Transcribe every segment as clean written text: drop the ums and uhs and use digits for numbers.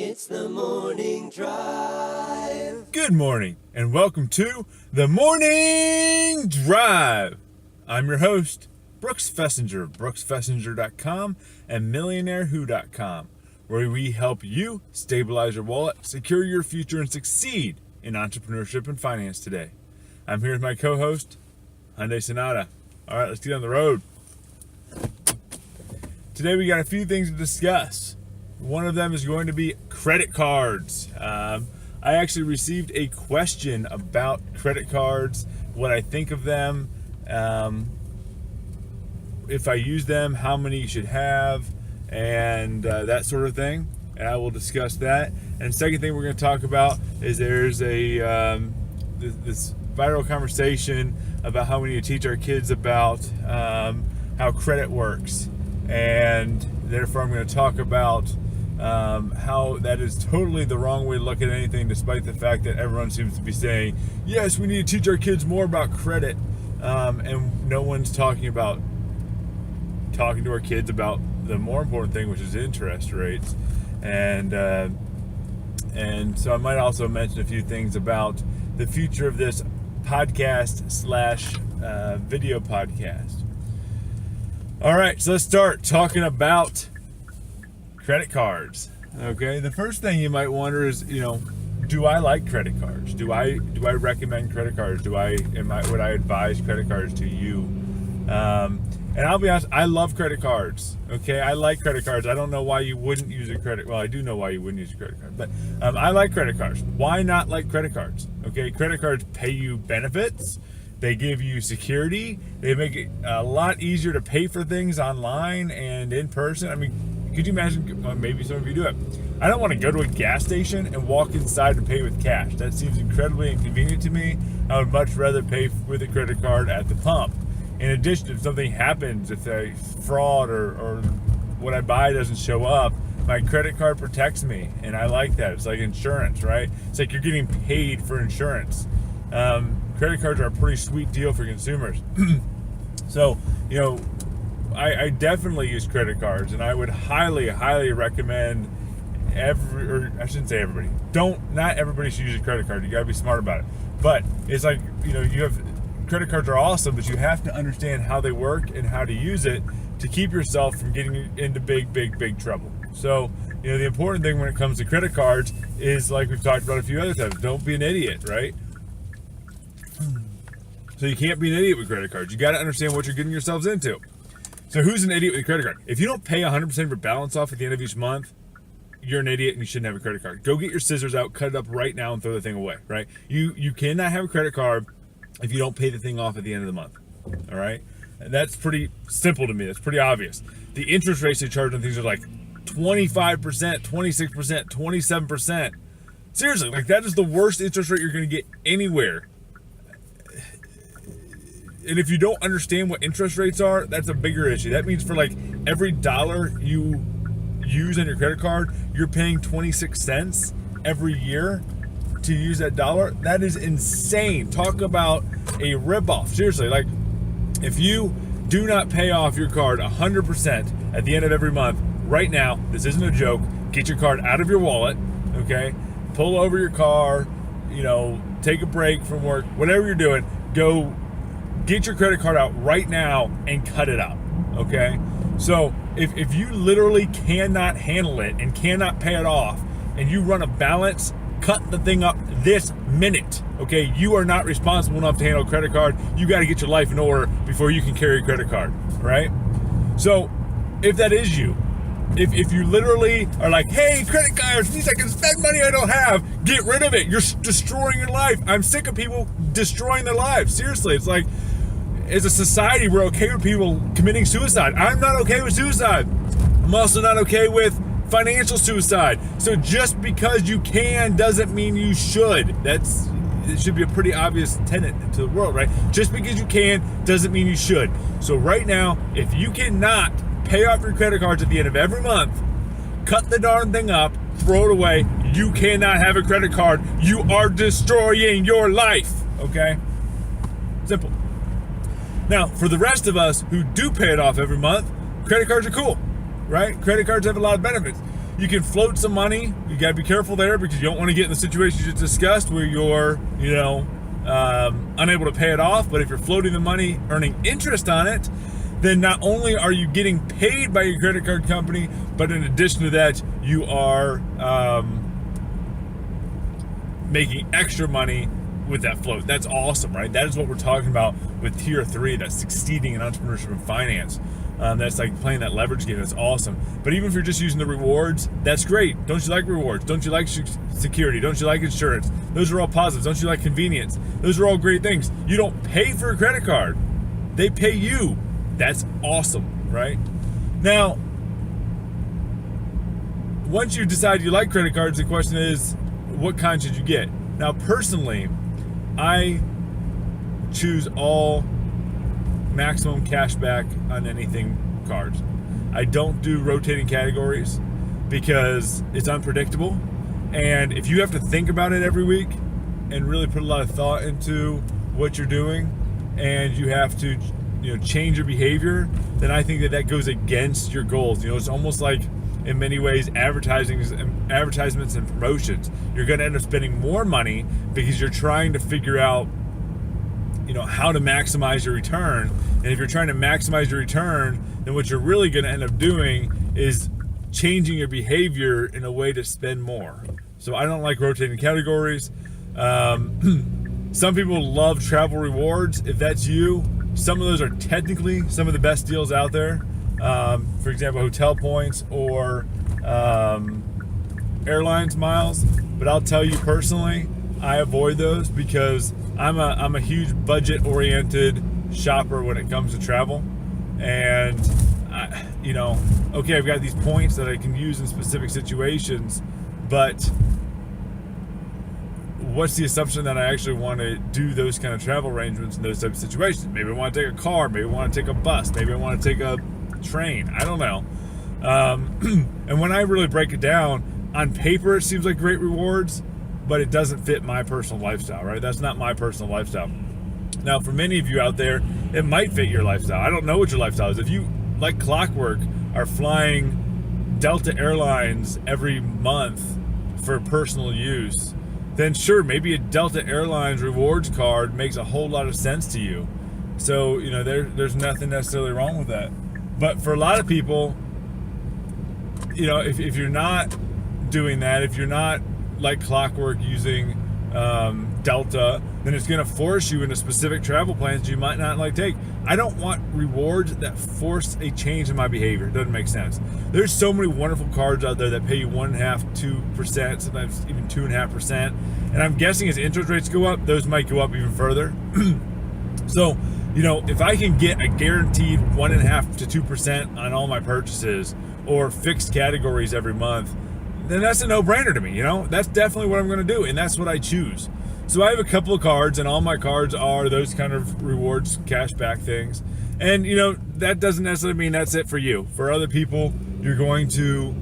It's the morning drive. Good morning, and welcome to the Morning Drive. I'm your host, Brooks Fiesinger of BrooksFiesinger.com and MillionaireWho.com, where we help you stabilize your wallet, secure your future, and succeed in entrepreneurship and finance today. I'm here with my co-host, Hyundai Sonata. All right, let's get on the road. Today we got a few things to discuss. One of them is going to be credit cards. I actually received a question about credit cards, what I think of them, if I use them, how many you should have, and that sort of thing. And I will discuss that. And the second thing we're going to talk about is there's this viral conversation about how we need to teach our kids about how credit works. And therefore I'm going to talk about how that is totally the wrong way to look at anything, despite the fact that everyone seems to be saying, yes, we need to teach our kids more about credit, and no one's talking to our kids about the more important thing, which is interest rates. And so I might also mention a few things about the future of this podcast / video podcast. All right, so let's start talking about credit cards. Okay, the first thing you might wonder is, do I like credit cards? Do I recommend credit cards? Would I advise credit cards to you? And I'll be honest, I love credit cards. Okay, I like credit cards. I don't know why you wouldn't use a credit. Well, I do know why you wouldn't use a credit card, but I like credit cards. Why not like credit cards? Okay, credit cards pay you benefits. They give you security. They make it a lot easier to pay for things online and in person. I mean, could you imagine, well, maybe some of you do it. I don't want to go to a gas station and walk inside and pay with cash. That seems incredibly inconvenient to me. I would much rather pay with a credit card at the pump. In addition, if something happens, if a fraud or what I buy doesn't show up, my credit card protects me, and I like that. It's like insurance, right? It's like you're getting paid for insurance. Credit cards are a pretty sweet deal for consumers. So, I definitely use credit cards, and I would highly, highly recommend I shouldn't say everybody. Not everybody should use a credit card. You gotta be smart about it. But it's like, credit cards are awesome, but you have to understand how they work and how to use it to keep yourself from getting into big, big, big trouble. So, the important thing when it comes to credit cards is, like we've talked about a few other times, don't be an idiot, right? So you can't be an idiot with credit cards. You got to understand what you're getting yourselves into. So who's an idiot with a credit card? If you don't pay 100% of your balance off at the end of each month, you're an idiot and you shouldn't have a credit card. Go get your scissors out, cut it up right now, and throw the thing away, right? You cannot have a credit card if you don't pay the thing off at the end of the month, all right? And that's pretty simple to me. That's pretty obvious. The interest rates they charge on things are like 25%, 26%, 27%. Seriously, like that is the worst interest rate you're going to get anywhere. And if you don't understand what interest rates are, that's a bigger issue. That means for like every dollar you use on your credit card, you're paying 26 cents every year to use that dollar. That is insane. Talk about a ripoff. Seriously, like if you do not pay off your card 100% at the end of every month, right now, this isn't a joke, get your card out of your wallet, okay? Pull over your car, take a break from work, whatever you're doing, go get your credit card out right now and cut it out, okay? So if you literally cannot handle it and cannot pay it off and you run a balance, cut the thing up this minute, okay? You are not responsible enough to handle a credit card. You got to get your life in order before you can carry a credit card, right? So if that is you, if you literally are like, hey, credit cards means I can spend money I don't have, get rid of it. You're destroying your life. I'm sick of people destroying their lives. Seriously, it's like, as a society, we're okay with people committing suicide. I'm not okay with suicide. I'm also not okay with financial suicide. So just because you can doesn't mean you should. It should be a pretty obvious tenet to the world, right? Just because you can doesn't mean you should. So right now, if you cannot pay off your credit cards at the end of every month, cut the darn thing up, throw it away. You cannot have a credit card. You are destroying your life, okay? Simple. Now, for the rest of us who do pay it off every month, credit cards are cool, right? Credit cards have a lot of benefits. You can float some money. You got to be careful there because you don't want to get in the situation you just discussed where you're, unable to pay it off. But if you're floating the money, earning interest on it, then not only are you getting paid by your credit card company, but in addition to that, you are making extra money with that float. That's awesome, right? That is what we're talking about with tier 3. That's succeeding in entrepreneurship and finance. That's like playing that leverage game. That's awesome. But even if you're just using the rewards, that's great. Don't you like rewards? Don't you like security? Don't you like insurance? Those are all positives. Don't you like convenience? Those are all great things. You don't pay for a credit card. They pay you. That's awesome, right? Now, once you decide you like credit cards, the question is, what kind should you get? Now, personally, I choose all maximum cash back on anything cards. I don't do rotating categories because it's unpredictable. And if you have to think about it every week and really put a lot of thought into what you're doing, and you have to change your behavior, then I think that goes against your goals. It's almost like, in many ways, advertisements and promotions. You're going to end up spending more money because you're trying to figure out how to maximize your return. And if you're trying to maximize your return, then what you're really going to end up doing is changing your behavior in a way to spend more. So I don't like rotating categories. Some people love travel rewards. If that's you, some of those are technically some of the best deals out there. For example, hotel points or airlines miles. But I'll tell you personally, I avoid those because I'm a huge budget-oriented shopper when it comes to travel. And I've got these points that I can use in specific situations, but what's the assumption that I actually want to do those kind of travel arrangements in those types of situations? Maybe I want to take a car, maybe I want to take a bus, maybe I want to take a train. I don't know. And when I really break it down, on paper it seems like great rewards, but it doesn't fit my personal lifestyle, right? That's not my personal lifestyle. Now, for many of you out there, it might fit your lifestyle. I don't know what your lifestyle is. If you, like clockwork, are flying Delta Airlines every month for personal use, then sure, maybe a Delta Airlines rewards card makes a whole lot of sense to you. So, there's nothing necessarily wrong with that. But for a lot of people, if you're not doing that, if you're not like clockwork using Delta, then it's going to force you into specific travel plans you might not take. I don't want rewards that force a change in my behavior. It doesn't make sense. There's so many wonderful cards out there that pay you 1.5%, 2%, sometimes even 2.5%. And I'm guessing as interest rates go up, those might go up even further. So, if I can get a guaranteed 1.5% to 2% on all my purchases or fixed categories every month, then that's a no-brainer to me. That's definitely what I'm going to do, and that's what I choose. So I have a couple of cards, and all my cards are those kind of rewards, cashback things. And that doesn't necessarily mean that's it for you. For other people, you're going to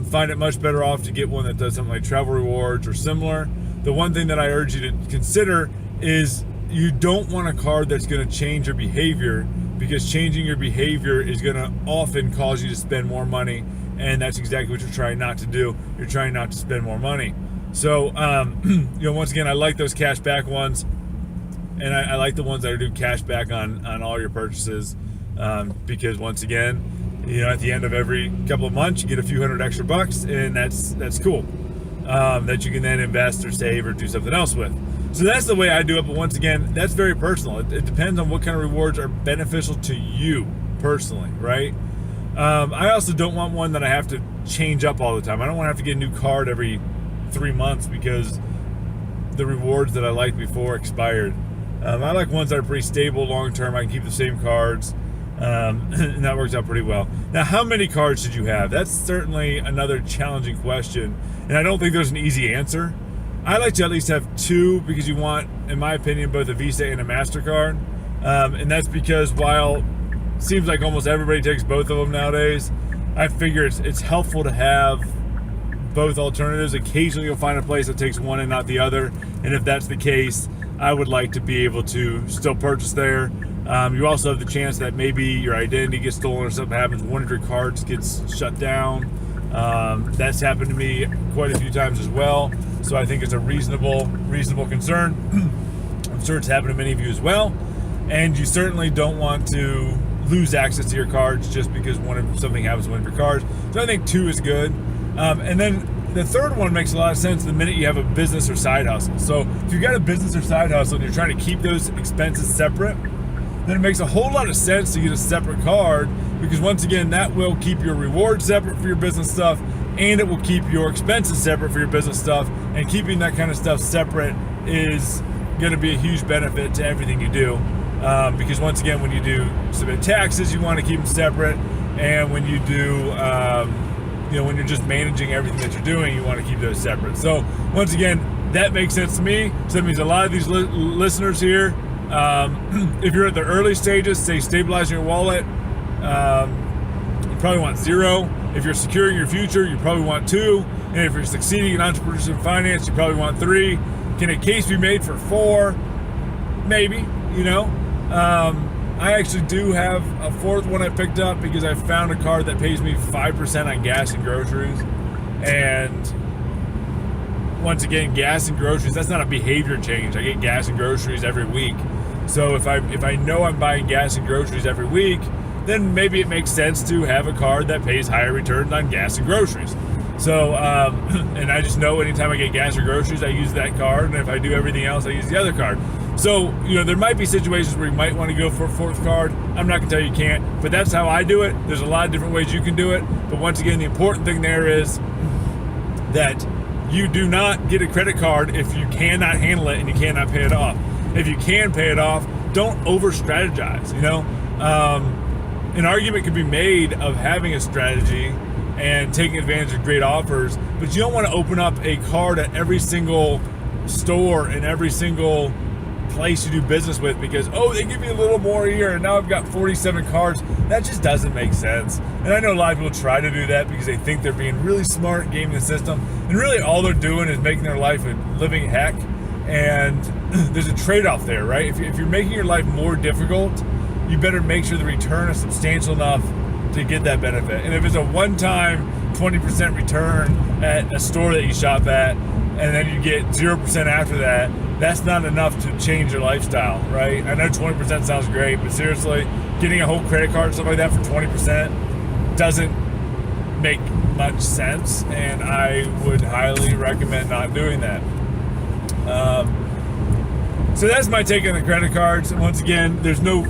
find it much better off to get one that does something like travel rewards or similar. The one thing that I urge you to consider is you don't want a card that's going to change your behavior, because changing your behavior is going to often cause you to spend more money. And that's exactly what you're trying not to do. You're trying not to spend more money. So, once again, I like those cash back ones. And I like the ones that do cash back on all your purchases. Because once again, at the end of every couple of months, you get a few hundred extra bucks, and that's cool. That you can then invest or save or do something else with. So that's the way I do it. But once again, that's very personal. It depends on what kind of rewards are beneficial to you personally, right? I also don't want one that I have to change up all the time. I don't want to have to get a new card every 3 months because the rewards that I liked before expired. I like ones that are pretty stable long term. I can keep the same cards, and that works out pretty well. Now, how many cards should you have? That's certainly another challenging question, and I don't think there's an easy answer. I like to at least have 2 because you want, in my opinion, both a Visa and a MasterCard, and that's because while it seems like almost everybody takes both of them nowadays, I figure it's helpful to have both alternatives. Occasionally you'll find a place that takes one and not the other, and if that's the case, I would like to be able to still purchase there. You also have the chance that maybe your identity gets stolen or something happens, one of your cards gets shut down. That's happened to me quite a few times as well. So I think it's a reasonable concern. I'm sure it's happened to many of you as well. And you certainly don't want to lose access to your cards just because something happens to one of your cards. So I think 2 is good. And then the third one makes a lot of sense the minute you have a business or side hustle. So if you've got a business or side hustle and you're trying to keep those expenses separate, then it makes a whole lot of sense to get a separate card, because once again, that will keep your rewards separate for your business stuff, and it will keep your expenses separate for your business stuff. And keeping that kind of stuff separate is going to be a huge benefit to everything you do. Because once again, when you do submit taxes, you want to keep them separate. And when you do, when you're just managing everything that you're doing, you want to keep those separate. So once again, that makes sense to me. So that means a lot of these listeners here, if you're at the early stages, say stabilizing your wallet, you probably want 0. If you're securing your future, you probably want 2. And if you're succeeding in entrepreneurship finance, you probably want 3. Can a case be made for 4? Maybe, I actually do have a 4th one I picked up because I found a card that pays me 5% on gas and groceries. And once again, gas and groceries, that's not a behavior change. I get gas and groceries every week. So if I know I'm buying gas and groceries every week, then maybe it makes sense to have a card that pays higher returns on gas and groceries. So, and I just know anytime I get gas or groceries, I use that card. And if I do everything else, I use the other card. So, there might be situations where you might want to go for a 4th card. I'm not going to tell you can't, but that's how I do it. There's a lot of different ways you can do it. But once again, the important thing there is that you do not get a credit card if you cannot handle it and you cannot pay it off. If you can pay it off, don't over strategize. An argument could be made of having a strategy and taking advantage of great offers, but you don't want to open up a card at every single store and every single place you do business with because, they give you a little more here and now I've got 47 cards. That just doesn't make sense. And I know a lot of people try to do that because they think they're being really smart gaming the system, and really all they're doing is making their life a living heck. And there's a trade-off there, right? If you're making your life more difficult, you better make sure the return is substantial enough to get that benefit. And if it's a one-time 20% return at a store that you shop at, and then you get 0% after that, that's not enough to change your lifestyle, right? I know 20% sounds great, but seriously, getting a whole credit card, stuff like that for 20% doesn't make much sense, and I would highly recommend not doing that. So that's my take on the credit cards. And once again, there's no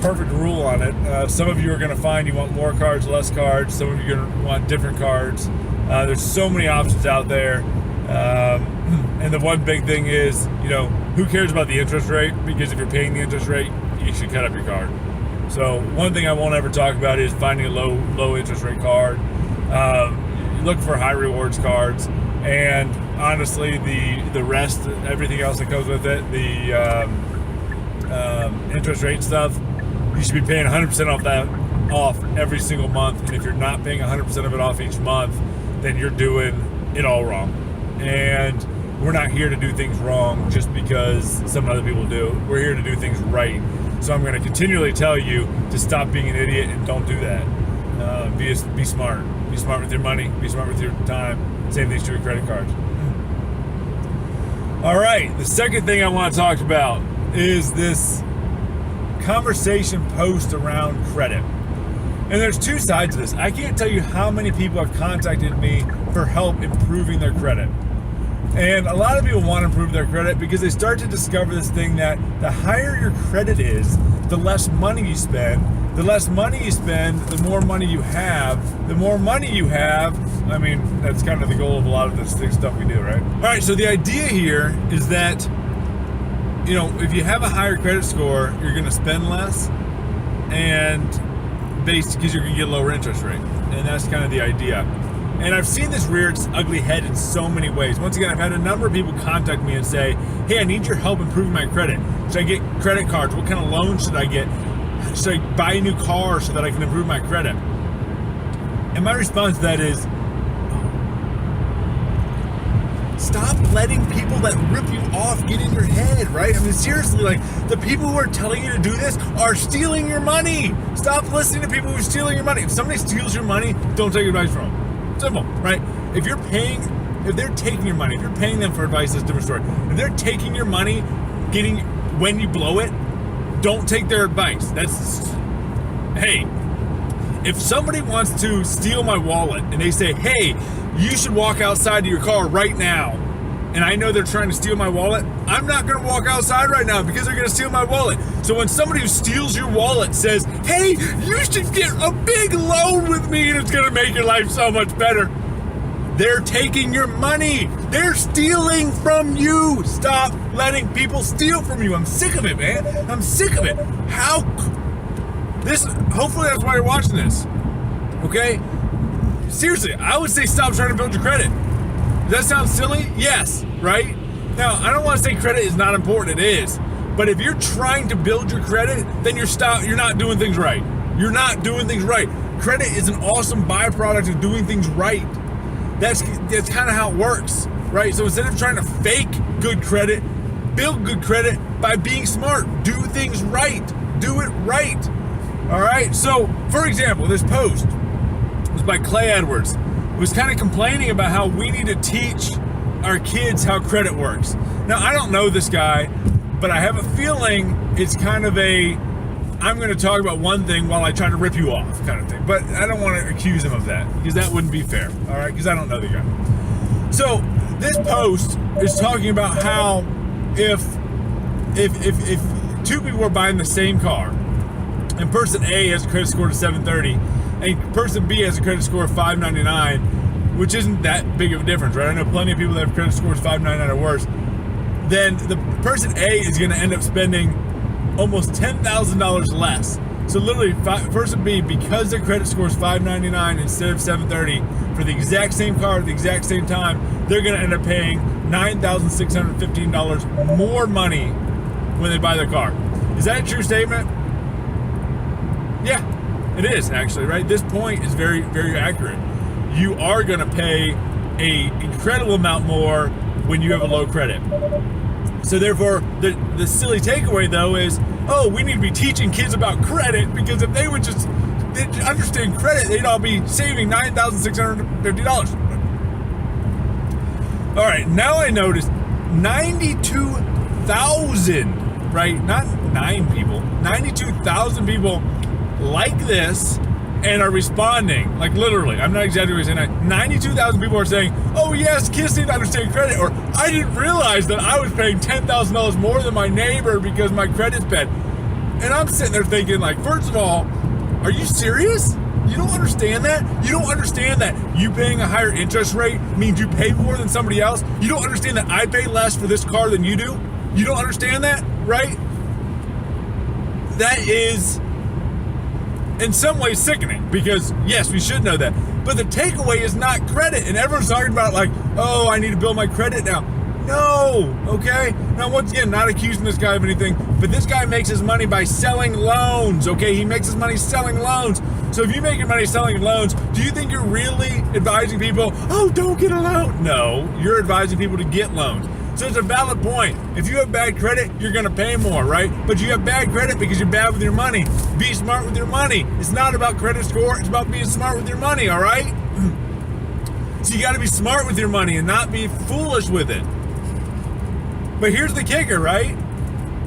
perfect rule on it. Some of you are going to find you want more cards, less cards. Some of you are going to want different cards. There's so many options out there. And the one big thing is, who cares about the interest rate? Because if you're paying the interest rate, you should cut up your card. So one thing I won't ever talk about is finding a low interest rate card. Look for high rewards cards. And honestly, the rest, everything else that goes with it, the interest rate stuff, you should be paying 100% off every single month. And if you're not paying 100% of it off each month, then you're doing it all wrong. And we're not here to do things wrong just because some other people do. We're here to do things right. So I'm going to continually tell you to stop being an idiot and don't do that. Be smart. Be smart with your money. Be smart with your time. Same thing's true with credit cards. All right. The second thing I want to talk about is this conversation post around credit. And there's two sides to this. I can't tell you how many people have contacted me for help improving their credit. And a lot of people want to improve their credit because they start to discover this thing that the higher your credit is, the less money you spend. The less money you spend, the more money you have. The more money you have, that's kind of the goal of a lot of this stuff we do, right? All right, so the idea here is that, if you have a higher credit score, you're going to spend less, and based because you're going to get a lower interest rate. And that's kind of the idea. And I've seen this rear its ugly head in so many ways. Once again, I've had a number of people contact me and say, hey, I need your help improving my credit. Should I get credit cards? What kind of loans should I get? Should I buy a new car so that I can improve my credit? And my response to that is, stop letting people that rip you off get in your head, right? Seriously, the people who are telling you to do this are stealing your money. Stop listening to people who are stealing your money. If somebody steals your money, don't take advice from them. Simple, right? If they're taking your money, if you're paying them for advice, that's a different story. If they're taking your money, when you blow it, don't take their advice. Hey, if somebody wants to steal my wallet and they say, hey, you should walk outside to your car right now, and I know they're trying to steal my wallet, I'm not going to walk outside right now because they're going to steal my wallet. So when somebody who steals your wallet says, hey, you should get a big loan with me and it's going to make your life so much better, they're taking your money. They're stealing from you. Stop letting people steal from you. I'm sick of it, man. I'm sick of it. Hopefully that's why you're watching this. Okay? Seriously, I would say stop trying to build your credit. Does that sound silly? Yes, right? Now, I don't want to say credit is not important. It is. But if you're trying to build your credit, then you're not doing things right. You're not doing things right. Credit is an awesome byproduct of doing things right. That's kind of how it works, right? So instead of trying to fake good credit, build good credit by being smart. Do things right. Do it right. All right? So, for example, this post was by Clay Edwards. It was kind of complaining about how we need to teach our kids how credit works. Now, I don't know this guy, but I have a feeling it's kind of I'm going to talk about one thing while I try to rip you off kind of thing. But I don't want to accuse him of that because that wouldn't be fair, all right? Because I don't know the guy. So this post is talking about how if two people are buying the same car and person A has a credit score of 730 and person B has a credit score of 599, which isn't that big of a difference, right? I know plenty of people that have credit scores 599 or worse. Then the person A is going to end up spending almost $10,000 less. So literally, person B, because their credit score is 599 instead of 730 for the exact same car at the exact same time, they're going to end up paying $9,615 more money when they buy their car. Is that a true statement? Yeah, it is actually, right? This point is very, very accurate. You are going to pay an incredible amount more when you have a low credit. So therefore, the silly takeaway though is, we need to be teaching kids about credit because if they would just understand credit, they'd all be saving $9,650. All right, now I noticed 92,000, right? Not 9 people, 92,000 people like this and are responding, like literally, I'm not exaggerating saying that, 92,000 people are saying, oh yes, kids need to understand credit, or I didn't realize that I was paying $10,000 more than my neighbor because my credit's bad. And I'm sitting there thinking, like, first of all, are you serious? You don't understand that? You don't understand that you paying a higher interest rate means you pay more than somebody else? You don't understand that I pay less for this car than you do? You don't understand that, right? That is in some ways sickening because yes, we should know that. But the takeaway is not credit. And everyone's talking about like, oh, I need to build my credit now. No, okay? Now, once again, not accusing this guy of anything, but this guy makes his money by selling loans, okay? He makes his money selling loans. So if you make your money selling loans, do you think you're really advising people, oh, don't get a loan? No, you're advising people to get loans. So it's a valid point. If you have bad credit, you're going to pay more, right? But you have bad credit because you're bad with your money. Be smart with your money. It's not about credit score. It's about being smart with your money, all right? So you got to be smart with your money and not be foolish with it. But here's the kicker, right?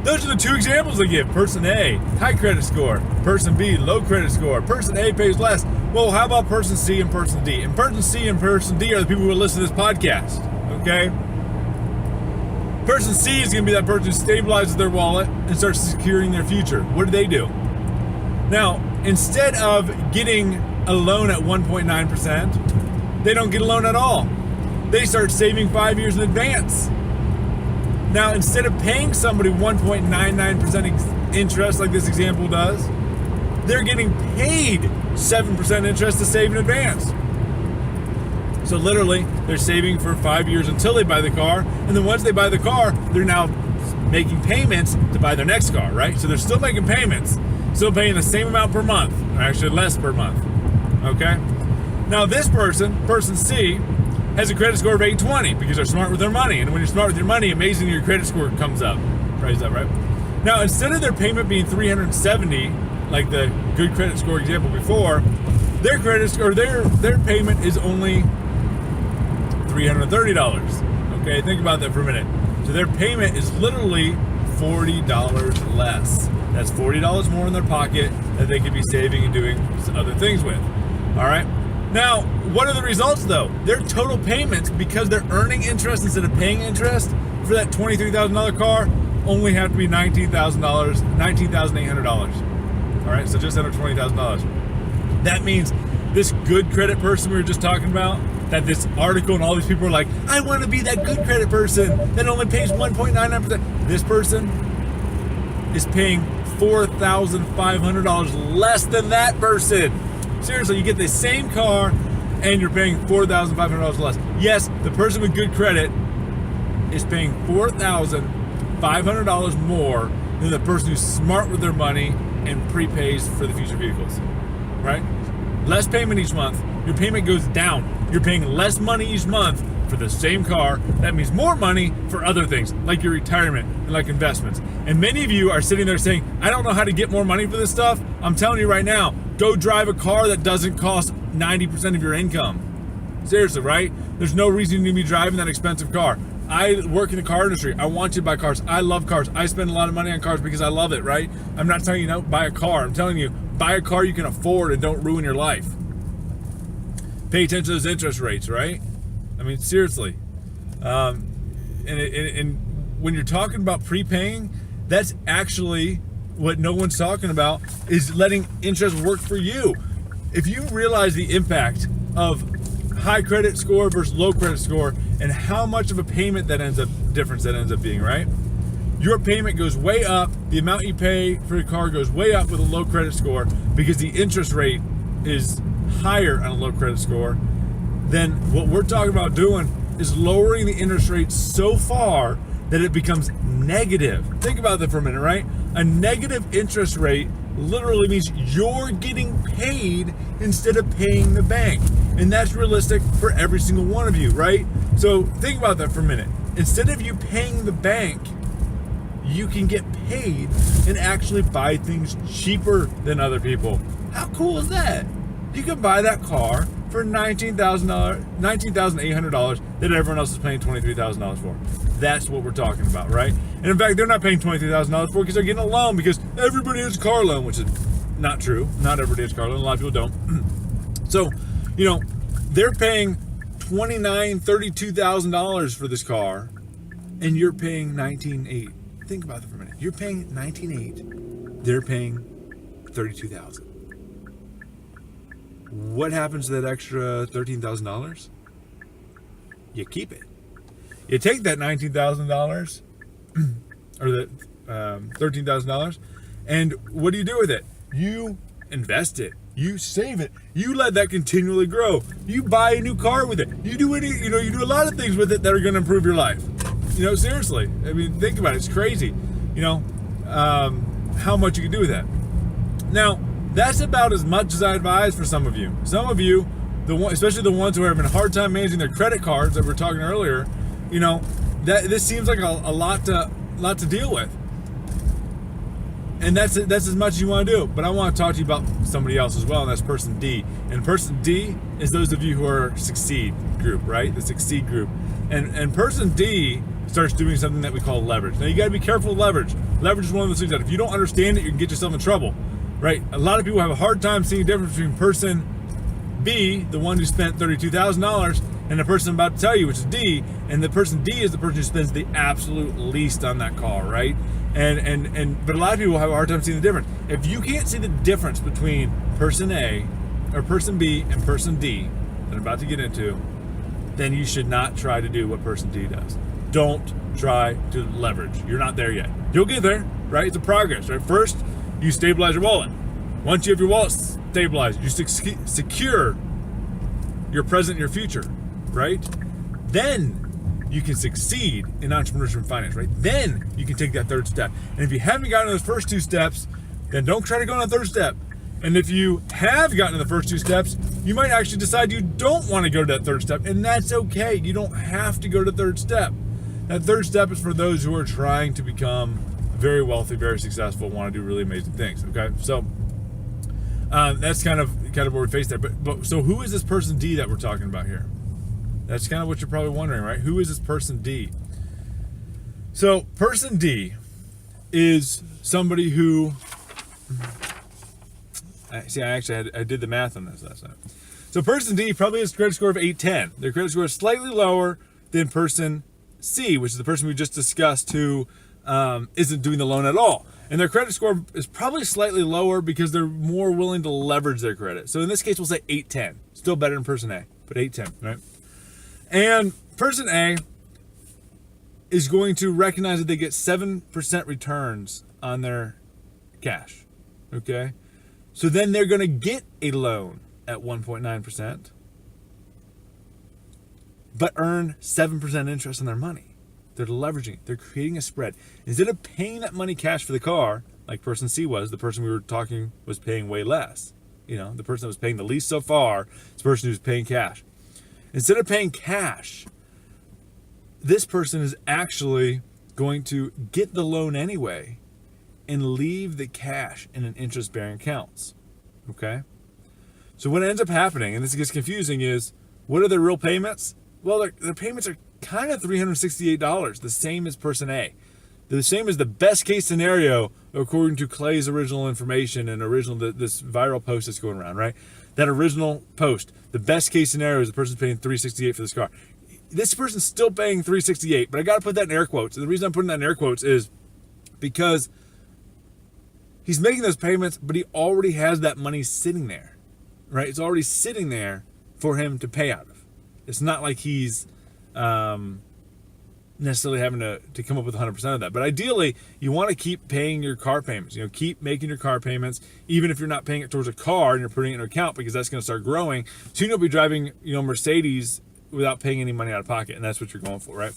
Those are the two examples they give. Person A, high credit score. Person B, low credit score. Person A pays less. Well, how about person C and person D? And person C and person D are the people who listen to this podcast, okay? Person C is going to be that person who stabilizes their wallet and starts securing their future. What do? Now, instead of getting a loan at 1.9%, they don't get a loan at all. They start saving 5 years in advance. Now, instead of paying somebody 1.99% interest like this example does, they're getting paid 7% interest to save in advance. So literally, they're saving for 5 years until they buy the car, and then once they buy the car, they're now making payments to buy their next car, right? So they're still making payments, still paying the same amount per month, or actually less per month, okay? Now this person C, has a credit score of 820 because they're smart with their money, and when you're smart with your money, amazingly your credit score comes up, right? Is that right? Now, instead of their payment being 370, like the good credit score example before, their credit score, their payment is only $330. Okay, think about that for a minute. So their payment is literally $40 less. That's $40 more in their pocket that they could be saving and doing other things with. All right. Now, what are the results though? Their total payments, because they're earning interest instead of paying interest for that $23,000 car, only have to be $19,000, $19,800. All right, so just under $20,000. That means this good credit person we were just talking about, that this article and all these people are like, I want to be that good credit person that only pays 1.99%. This person is paying $4,500 less than that person. Seriously, you get the same car and you're paying $4,500 less. Yes, the person with good credit is paying $4,500 more than the person who's smart with their money and prepays for the future vehicles, right? Less payment each month, your payment goes down. You're paying less money each month for the same car. That means more money for other things, like your retirement and like investments. And many of you are sitting there saying, I don't know how to get more money for this stuff. I'm telling you right now, go drive a car that doesn't cost 90% of your income. Seriously, right? There's no reason you need to be driving that expensive car. I work in the car industry. I want you to buy cars. I love cars. I spend a lot of money on cars because I love it, right? I'm not telling you don't buy a car. I'm telling you, buy a car you can afford and don't ruin your life. Pay attention to those interest rates, right? I mean, seriously. And when you're talking about prepaying, that's actually what no one's talking about, is letting interest work for you. If you realize the impact of high credit score versus low credit score and how much of a payment difference that ends up being, right? Your payment goes way up. The amount you pay for your car goes way up with a low credit score because the interest rate is higher on a low credit score. Then what we're talking about doing is lowering the interest rate so far that it becomes negative. Think about that for a minute, right? A negative interest rate literally means you're getting paid instead of paying the bank. And that's realistic for every single one of you, right? So think about that for a minute. Instead of you paying the bank, you can get paid and actually buy things cheaper than other people. How cool is that? You can buy that car for $19,800 that everyone else is paying $23,000 for. That's what we're talking about, right? And in fact, they're not paying $23,000 for it because they're getting a loan, because everybody has a car loan, which is not true. Not everybody has a car loan. A lot of people don't. So, they're paying $29,000, $32,000 for this car, and you're paying $19,800. Think about that for a minute. You're paying $19,800. They're paying $32,000. What happens to that extra $13,000? You keep it. You take that $19,000 or the $13,000, and what do you do with it? You invest it. You save it. You let that continually grow. You buy a new car with it. You do you do a lot of things with it that are going to improve your life. Seriously. I mean, think about it. It's crazy. How much you can do with that. Now, that's about as much as I advise for some of you. Some of you, especially the ones who are having a hard time managing their credit cards that we were talking earlier, that this seems like a lot to deal with. And that's as much as you want to do. But I want to talk to you about somebody else as well, and that's person D. And person D is those of you who are Succeed group, right? The Succeed group. And person D starts doing something that we call leverage. Now, you got to be careful with leverage. Leverage is one of those things that if you don't understand it, you can get yourself in trouble. Right? A lot of people have a hard time seeing the difference between person B, the one who spent $32,000, and the person I'm about to tell you, which is D. And the person D is the person who spends the absolute least on that car, right? But a lot of people have a hard time seeing the difference. If you can't see the difference between person A or person B and person D that I'm about to get into, then you should not try to do what person D does. Don't try to leverage. You're not there yet. You'll get there, right? It's a progress, right? First, you stabilize your wallet. Once you have your wallet stabilized, you secure your present and your future, right? Then you can succeed in entrepreneurship finance, right? Then you can take that third step. And if you haven't gotten those first two steps, then don't try to go on the third step. And if you have gotten the first two steps, you might actually decide you don't want to go to that third step, and that's okay. You don't have to go to the third step. That third step is for those who are trying to become very wealthy, very successful, want to do really amazing things, okay? So That's kind of where we face that. But so who is this person D that we're talking about here? That's kind of what you're probably wondering, right? Who is this person D? So person D is somebody who, I did the math on this last night. So person D probably has a credit score of 810. Their credit score is slightly lower than person C, which is the person we just discussed who isn't doing the loan at all. And their credit score is probably slightly lower because they're more willing to leverage their credit. So in this case, we'll say 810. Still better than person A, but 810, right? And person A is going to recognize that they get 7% returns on their cash, okay? So then they're going to get a loan at 1.9%, but earn 7% interest on their money. They're leveraging it. They're creating a spread. Instead of paying that money cash for the car, like person C was, the person we were talking was paying way less. You know, the person that was paying the least so far is the person who's paying cash. Instead of paying cash, this person is actually going to get the loan anyway and leave the cash in an interest-bearing accounts. Okay? So what ends up happening, and this gets confusing, is what are their real payments? Well, their payments are kind of $368, the same as person A. They're the same as the best case scenario according to Clay's original information and this viral post that's going around, right? That original post, the best case scenario is the person's paying $368 for this car. This person's still paying $368, but I got to put that in air quotes. And the reason I'm putting that in air quotes is because he's making those payments, but he already has that money sitting there, right? It's already sitting there for him to pay out of. It's not like he's necessarily having to come up with 100% of that. But ideally, you want to keep paying your car payments. You know, keep making your car payments, even if you're not paying it towards a car and you're putting it in an account, because that's going to start growing. Soon you'll be driving, Mercedes without paying any money out of pocket, and that's what you're going for, right?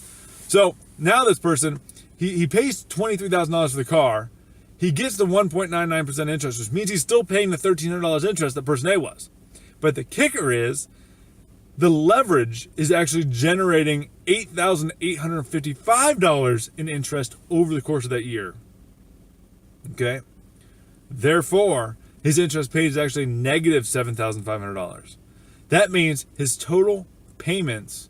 So now this person, he pays $23,000 for the car. He gets the 1.99% interest, which means he's still paying the $1,300 interest that person A was. But the kicker is the leverage is actually generating $8,855 in interest over the course of that year. Okay? Therefore, his interest paid is actually negative $7,500. That means his total payments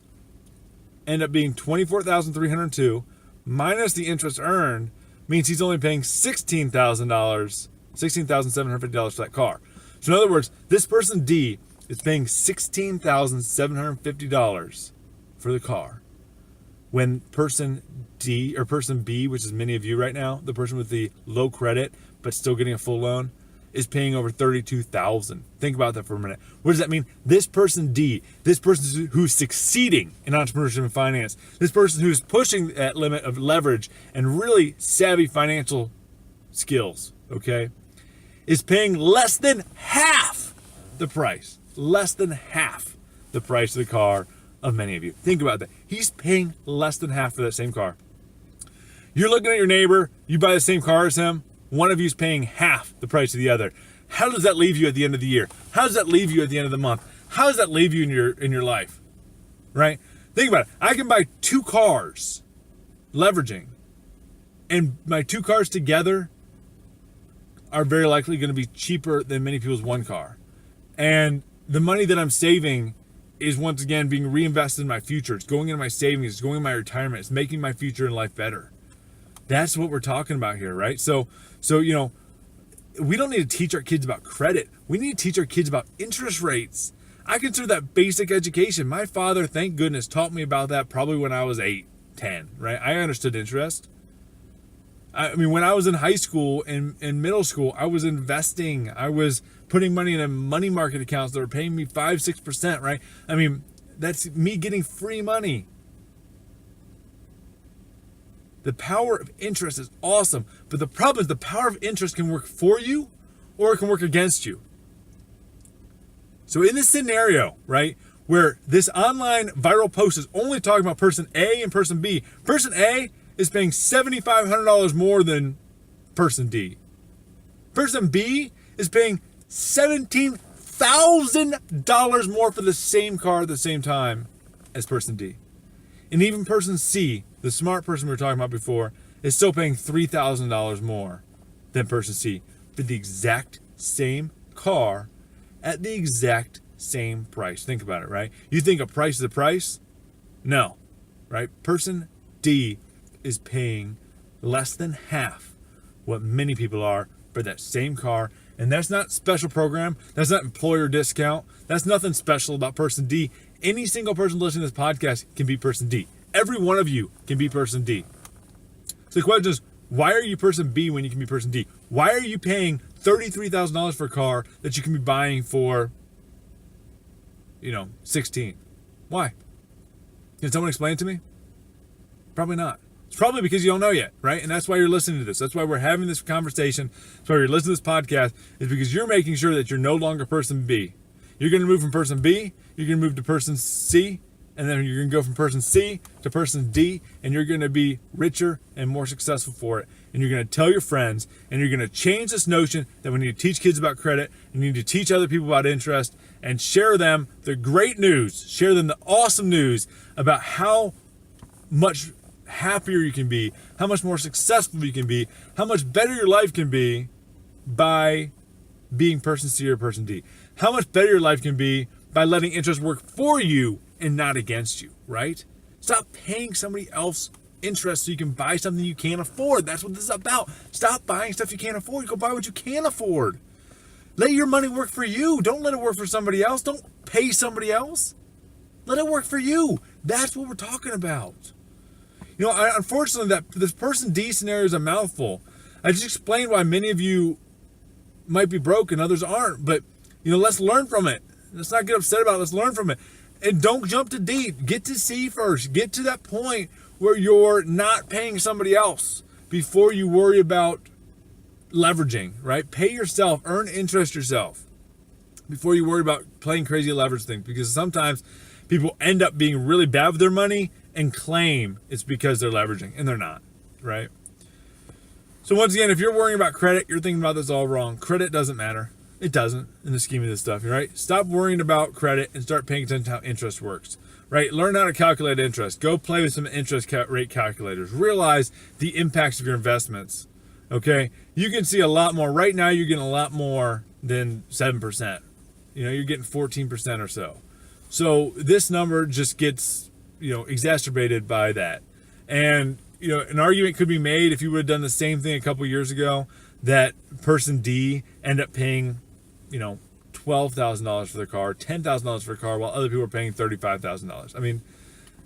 end up being $24,302 minus the interest earned means he's only paying $16,750 for that car. So in other words, this person D is paying $16,750 for the car, when person D or person B, which is many of you right now, the person with the low credit but still getting a full loan, is paying over $32,000. Think about that for a minute. What does that mean? This person D, this person who's succeeding in entrepreneurship and finance, this person who's pushing that limit of leverage and really savvy financial skills, okay, is paying less than half the price. Less than half the price of the car of many of you. Think about that. He's paying less than half for that same car. You're looking at your neighbor, you buy the same car as him, one of you's paying half the price of the other. How does that leave you at the end of the year? How does that leave you at the end of the month? How does that leave you in your life? Right? Think about it. I can buy two cars leveraging, and my two cars together are very likely going to be cheaper than many people's one car. And the money that I'm saving is once again being reinvested in my future. It's going into my savings. It's going in my retirement. It's making my future in life better. That's what we're talking about here, right? So we don't need to teach our kids about credit. We need to teach our kids about interest rates. I consider that basic education. My father, thank goodness, taught me about that probably when I was 8, 10, right? I understood interest. I mean, when I was in high school and in middle school, I was investing. I was putting money in money market accounts that were paying me 5-6%, right? I mean, that's me getting free money. The power of interest is awesome, but the problem is the power of interest can work for you or it can work against you. So in this scenario, right, where this online viral post is only talking about person A and person B, person A is paying $7,500 more than person D. Person B is paying $17,000 more for the same car at the same time as person D. And even person C, the smart person we were talking about before, is still paying $3,000 more than person C for the exact same car at the exact same price. Think about it, right? You think a price is a price? No, right? Person D is paying less than half what many people are for that same car. And that's not special program. That's not employer discount. That's nothing special about person D. Any single person listening to this podcast can be person D. Every one of you can be person D. So the question is, why are you person B when you can be person D? Why are you paying $33,000 for a car that you can be buying for, 16? Why? Can someone explain it to me? Probably not. It's probably because you don't know yet, right? And that's why you're listening to this. That's why we're having this conversation. That's why you're listening to this podcast, is because you're making sure that you're no longer person B. You're going to move from person B, you're going to move to person C, and then you're going to go from person C to person D, and you're going to be richer and more successful for it. And you're going to tell your friends, and you're going to change this notion that we need to teach kids about credit, and you need to teach other people about interest, and share them the great news, share them the awesome news about how much happier you can be, how much more successful you can be, how much better your life can be by being person C or person D. How much better your life can be by letting interest work for you and not against you, right? Stop paying somebody else interest so you can buy something you can't afford. That's what this is about. Stop buying stuff you can't afford. Go buy what you can afford. Let your money work for you. Don't let it work for somebody else. Don't pay somebody else. Let it work for you. That's what we're talking about. Unfortunately, this person D scenario is a mouthful. I just explained why many of you might be broke and others aren't. But, let's learn from it. Let's not get upset about it. Let's learn from it. And don't jump to D. Get to C first. Get to that point where you're not paying somebody else before you worry about leveraging, right? Pay yourself. Earn interest yourself before you worry about playing crazy leverage things. Because sometimes people end up being really bad with their money and claim it's because they're leveraging, and they're not, right? So once again, if you're worrying about credit, you're thinking about this all wrong. Credit doesn't matter. It doesn't in the scheme of this stuff, right? Stop worrying about credit and start paying attention to how interest works, right? Learn how to calculate interest. Go play with some interest rate calculators. Realize the impacts of your investments, okay? You can see a lot more. Right now, you're getting a lot more than 7%. You're getting 14% or so. So this number just gets exacerbated by that. And, an argument could be made, if you would have done the same thing a couple years ago, that person D end up paying, $12,000 for their car, $10,000 for a car, while other people are paying $35,000. I mean,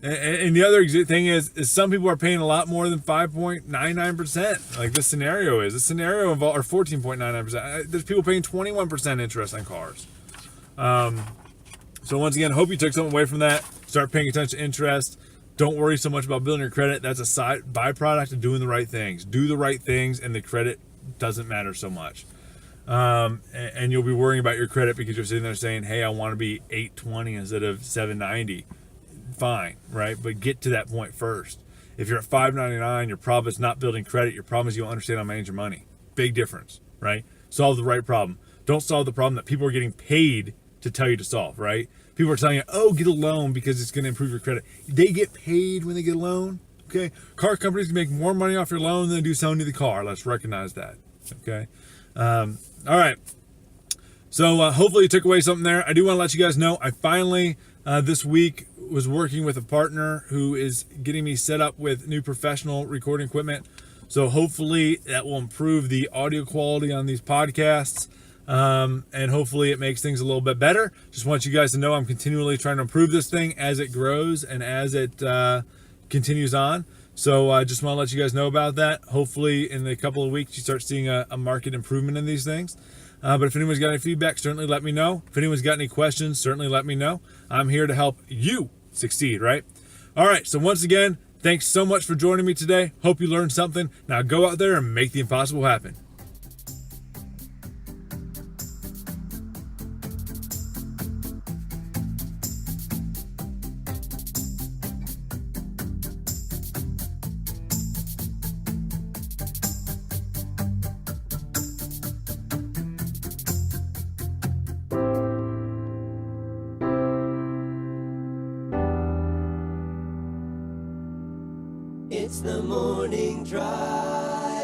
and the other thing is some people are paying a lot more than 5.99%, like this scenario is. This scenario involves, or 14.99%. There's people paying 21% interest on cars. So once again, hope you took something away from that. Start paying attention to interest. Don't worry so much about building your credit. That's a side byproduct of doing the right things. Do the right things, and the credit doesn't matter so much. And you'll be worrying about your credit because you're sitting there saying, hey, I want to be 820 instead of 790. Fine, right? But get to that point first. If you're at 599, your problem is not building credit. Your problem is you don't understand how to manage your money. Big difference, right? Solve the right problem. Don't solve the problem that people are getting paid to tell you to solve, right? People are telling you, oh, get a loan because it's going to improve your credit. They get paid when they get a loan, okay? Car companies can make more money off your loan than they do selling you the car. Let's recognize that, okay? All right. So hopefully you took away something there. I do want to let you guys know I finally, this week, was working with a partner who is getting me set up with new professional recording equipment. So hopefully that will improve the audio quality on these podcasts. And hopefully it makes things a little bit better. Just want you guys to know I'm continually trying to improve this thing as it grows and as it continues on. So I just want to let you guys know about that. Hopefully in a couple of weeks you start seeing a market improvement in these things. But if anyone's got any feedback, certainly let me know. If anyone's got any questions, certainly let me know. I'm here to help you succeed, right? All right, so once again, thanks so much for joining me today. Hope you learned something. Now go out there and make the impossible happen. It's the morning drive.